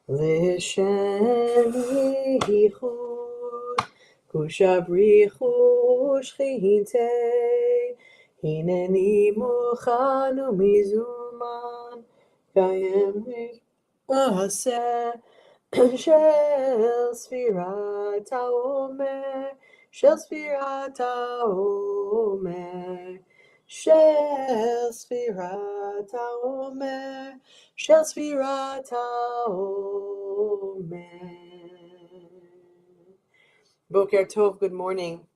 L'shem yichud kushabrichu shchinte hineni muchanu mizuman kayem aseh shel sfirat haomer shel sfirat haomer shel sfirat haomer shel sfirat haomer. Boker Tov, good morning.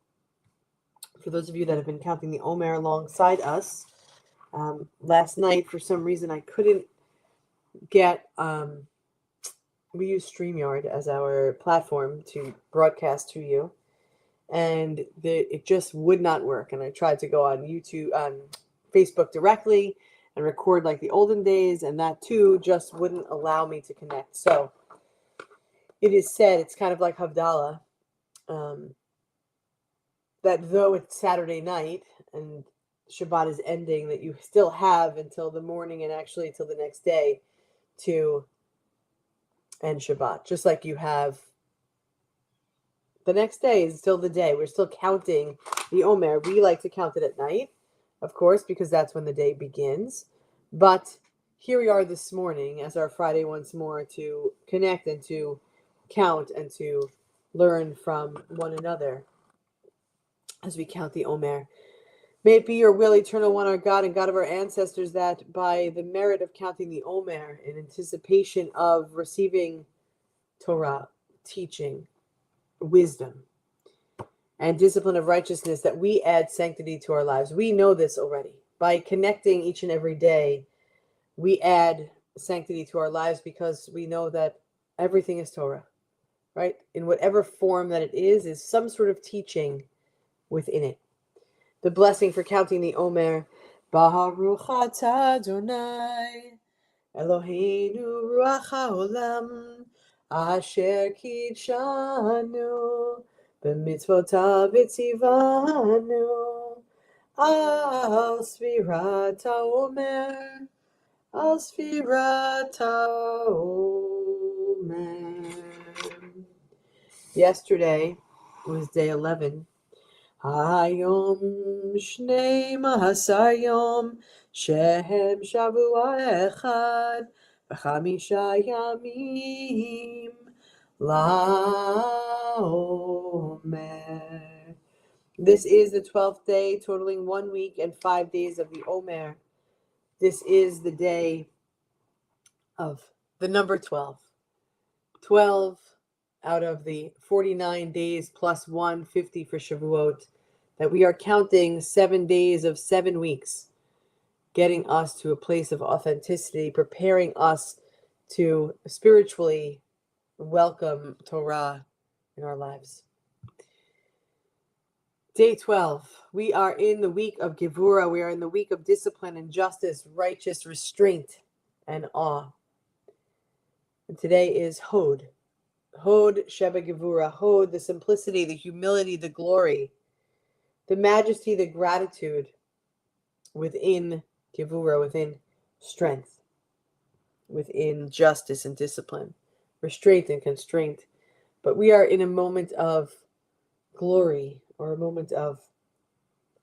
For those of you that have been counting the Omer alongside us, last night for some reason I couldn't get we use StreamYard as our platform to broadcast to you, and it just would not work. And I tried to go on YouTube, on Facebook directly and record like the olden days, and that too just wouldn't allow me to connect. So it is said, it's kind of like Havdalah, that though it's Saturday night and Shabbat is ending, that you still have until the morning and actually until the next day to end Shabbat. Just like you have the next day is still the day. We're still counting the Omer. We like to count it at night, of course, because that's when the day begins. But here we are this morning as our Friday once more to connect and to count and to learn from one another as we count the Omer. May it be your will, eternal one, our God and God of our ancestors, that by the merit of counting the Omer in anticipation of receiving Torah, teaching, wisdom, and discipline of righteousness, that we add sanctity to our lives. We know this already. By connecting each and every day, we add sanctity to our lives because we know that everything is Torah, right? In whatever form that it is some sort of teaching within it. The blessing for counting the Omer, Baruch atah Adonai, Eloheinu ruach haolam, asher kidshanu, b'mitzvotav v'tzivanu, al sfirat haomer, al sfirat haomer. Yesterday was day 11. Hayom Shneim Asar Yom Shehem Shavua Echad V'chamisha Yamim LaOmer. This is the 12th day, totaling 1 week and 5 days of the Omer. This is the day of the number 12. 12 out of the 49 days plus 150 for Shavuot, that we are counting 7 days of 7 weeks, getting us to a place of authenticity, preparing us to spiritually welcome Torah in our lives. Day 12, we are in the week of Gevurah. We are in the week of discipline and justice, righteous restraint and awe. And today is Hod. Hod Sheba Gevurah. Hod, the simplicity, the humility, the glory, the majesty, the gratitude within Gevurah, within strength, within justice and discipline, restraint and constraint. But we are in a moment of glory or a moment of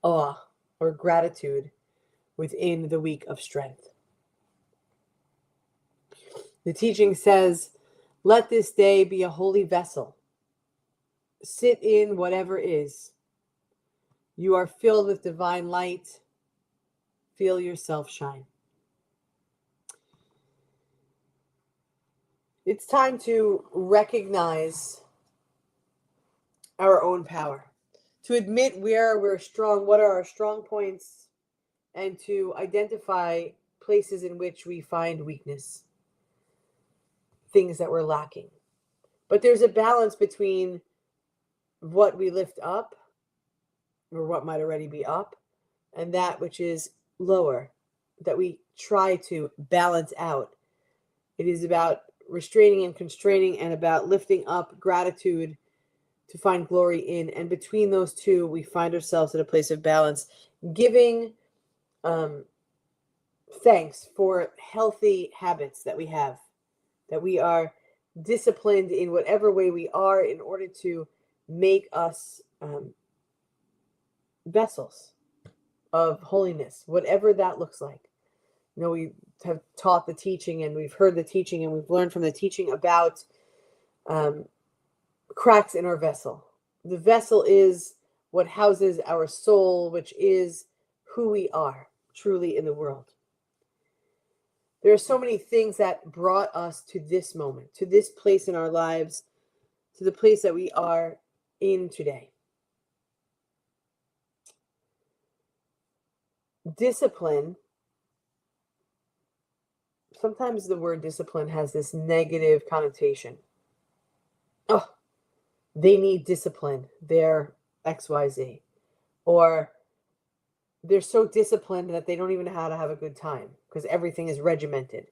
awe or gratitude within the week of strength. The teaching says, let this day be a holy vessel. Sit in whatever is. You are filled with divine light. Feel yourself shine. It's time to recognize our own power, to admit where we're strong, what are our strong points, and to identify places in which we find weakness, things that we're lacking. But there's a balance between what we lift up, or what might already be up, and that which is lower, that we try to balance out. It is about restraining and constraining and about lifting up gratitude to find glory in. And between those two, we find ourselves in a place of balance, giving thanks for healthy habits that we have, that we are disciplined in whatever way we are in order to make us vessels of holiness, whatever that looks like. You know, we have taught the teaching and we've heard the teaching and we've learned from the teaching about cracks in our vessel. The vessel is what houses our soul, which is who we are truly in the world. There are so many things that brought us to this moment, to this place in our lives, to the place that we are in today. Discipline, sometimes the word discipline has this negative connotation. Oh, they need discipline. They're XYZ. Or they're so disciplined that they don't even know how to have a good time because everything is regimented.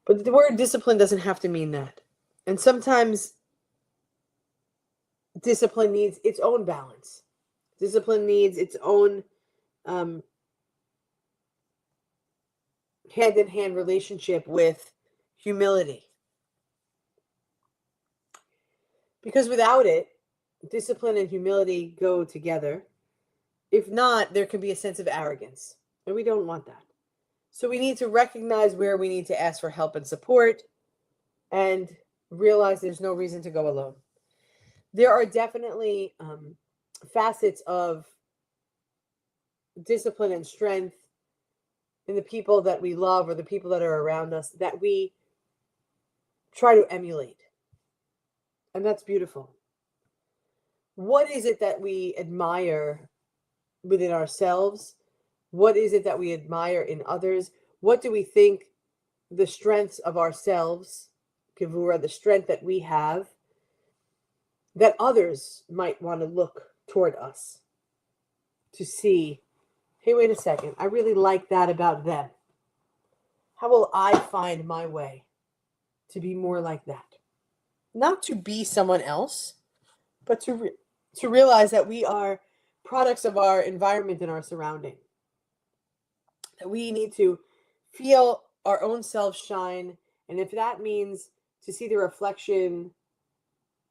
But the word discipline doesn't have to mean that. And sometimes discipline needs its own balance. Discipline needs its own hand-in-hand relationship with humility. Because without it, discipline and humility go together. If not, there can be a sense of arrogance, and we don't want that. So we need to recognize where we need to ask for help and support and realize there's no reason to go alone. There are definitely facets of discipline and strength in the people that we love or the people that are around us that we try to emulate. And that's beautiful. What is it that we admire within ourselves? What is it that we admire in others? What do we think the strengths of ourselves, Kivura, the strength that we have, that others might want to look toward us to see, hey, wait a second, I really like that about them. How will I find my way to be more like that? Not to be someone else, but to realize that we are products of our environment and our surrounding. That we need to feel our own self shine. And if that means to see the reflection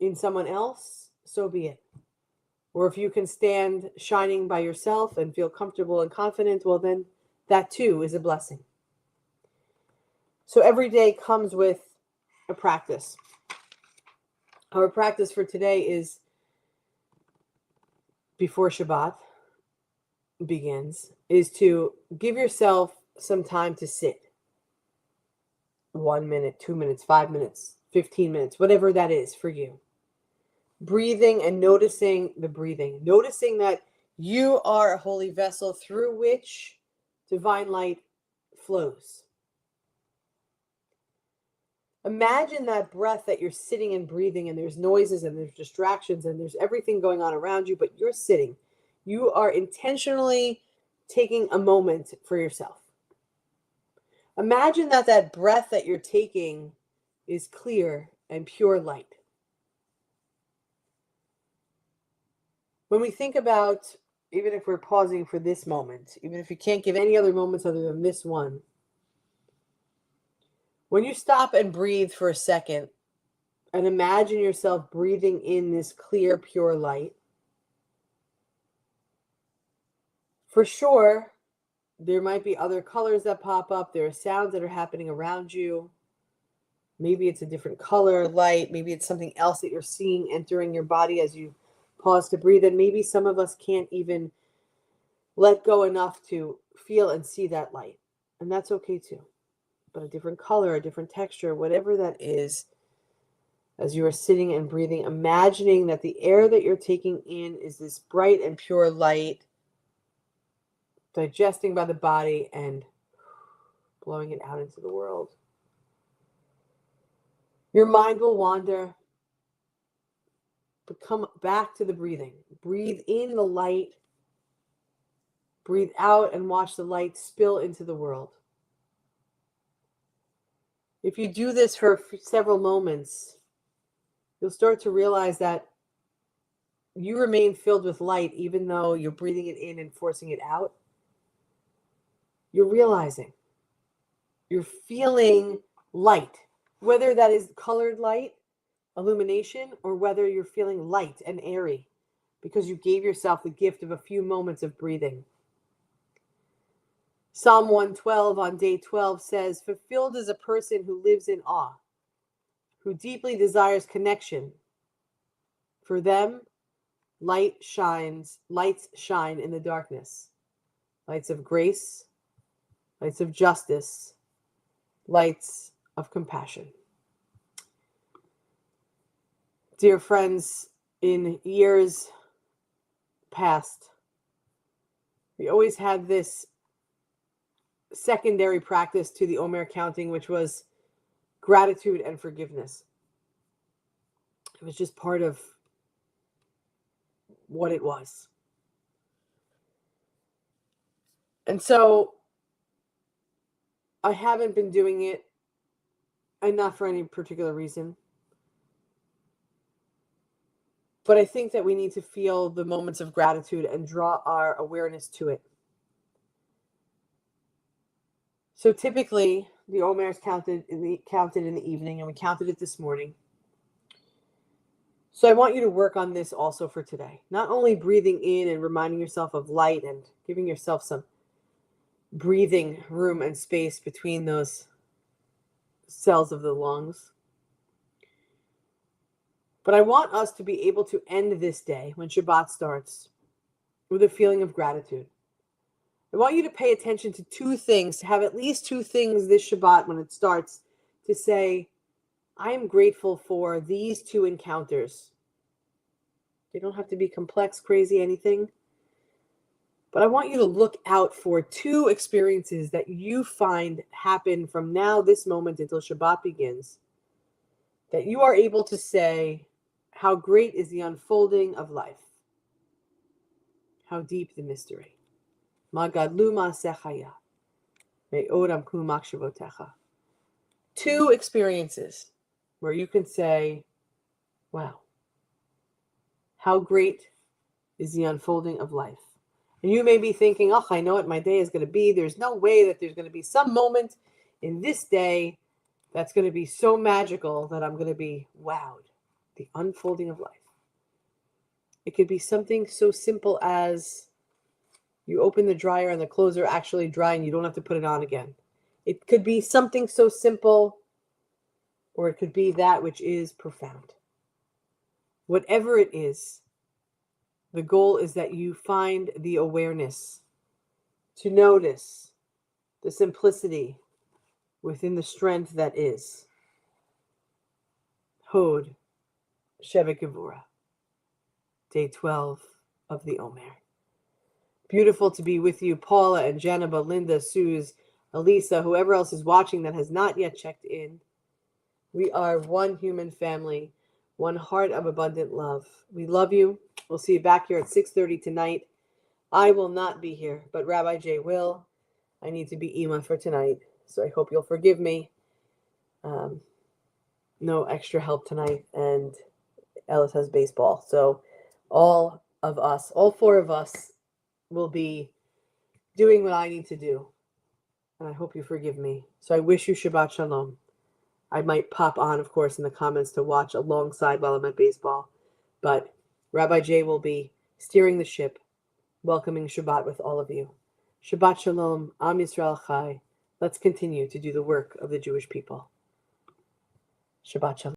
in someone else, so be it. Or if you can stand shining by yourself and feel comfortable and confident, well, then that too is a blessing. So every day comes with a practice. Our practice for today is before Shabbat begins, is to give yourself some time to sit. 1 minute, 2 minutes, 5 minutes, 15 minutes, whatever that is for you. Breathing and noticing the breathing. Noticing that you are a holy vessel through which divine light flows. Imagine that breath that you're sitting and breathing, and there's noises and there's distractions and there's everything going on around you, but you're sitting. You are intentionally taking a moment for yourself. Imagine that that breath that you're taking is clear and pure light. When we think about, even if we're pausing for this moment, even if you can't give any other moments other than this one, When you stop and breathe for a second and imagine yourself breathing in this clear, pure light, for sure, there might be other colors that pop up. There are sounds that are happening around you. Maybe it's a different color, light. Maybe it's something else that you're seeing entering your body as you pause to breathe. And maybe some of us can't even let go enough to feel and see that light. And that's okay too. But a different color, a different texture, whatever that is, as you are sitting and breathing, imagining that the air that you're taking in is this bright and pure light, digesting by the body and blowing it out into the world. Your mind will wander, but come back to the breathing. Breathe in the light, breathe out, and watch the light spill into the world. If you do this for several moments, you'll start to realize that you remain filled with light even though you're breathing it in and forcing it out. You're realizing, you're feeling light, whether that is colored light, illumination, or whether you're feeling light and airy because you gave yourself the gift of a few moments of breathing. Psalm 112 on day 12 says, "Fulfilled is a person who lives in awe, who deeply desires connection. For them, lights shine in the darkness. Lights of grace, lights of justice, lights of compassion." Dear friends, in years past, we always had this secondary practice to the Omer counting, which was gratitude and forgiveness. It was just part of what it was. And so I haven't been doing it, and not for any particular reason. But I think that we need to feel the moments of gratitude and draw our awareness to it. So typically, the Omer is counted in the evening, and we counted it this morning. So I want you to work on this also for today. Not only breathing in and reminding yourself of light and giving yourself some breathing room and space between those cells of the lungs, but I want us to be able to end this day when Shabbat starts with a feeling of gratitude. I want you to pay attention to two things, to have at least two things this Shabbat when it starts, to say, I am grateful for these two encounters. They don't have to be complex, crazy, anything. But I want you to look out for two experiences that you find happen from now, this moment, until Shabbat begins, that you are able to say, how great is the unfolding of life. How deep the mystery. Magadlu ma'asechaya. Me'od amku machshavotecha. Two experiences where you can say, wow, how great is the unfolding of life. And you may be thinking, oh, I know what my day is going to be. There's no way that there's going to be some moment in this day that's going to be so magical that I'm going to be wowed. The unfolding of life. It could be something so simple as you open the dryer and the clothes are actually dry and you don't have to put it on again. It could be something so simple, or it could be that which is profound. Whatever it is, the goal is that you find the awareness to notice the simplicity within the strength that is. Hod Shevet Gevura, day 12 of the Omer. Beautiful to be with you, Paula and Jenna, Belinda, Suze, Elisa, whoever else is watching that has not yet checked in. We are one human family, one heart of abundant love. We love you. We'll see you back here at 6:30 tonight. I will not be here, but Rabbi Jay will. I need to be Ima for tonight, so I hope you'll forgive me. No extra help tonight, and Ellis has baseball. So all of us, all four of us, will be doing what I need to do. And I hope you forgive me. So I wish you Shabbat Shalom. I might pop on, of course, in the comments to watch alongside while I'm at baseball. But Rabbi Jay will be steering the ship, welcoming Shabbat with all of you. Shabbat Shalom, Am Yisrael Chai. Let's continue to do the work of the Jewish people. Shabbat Shalom.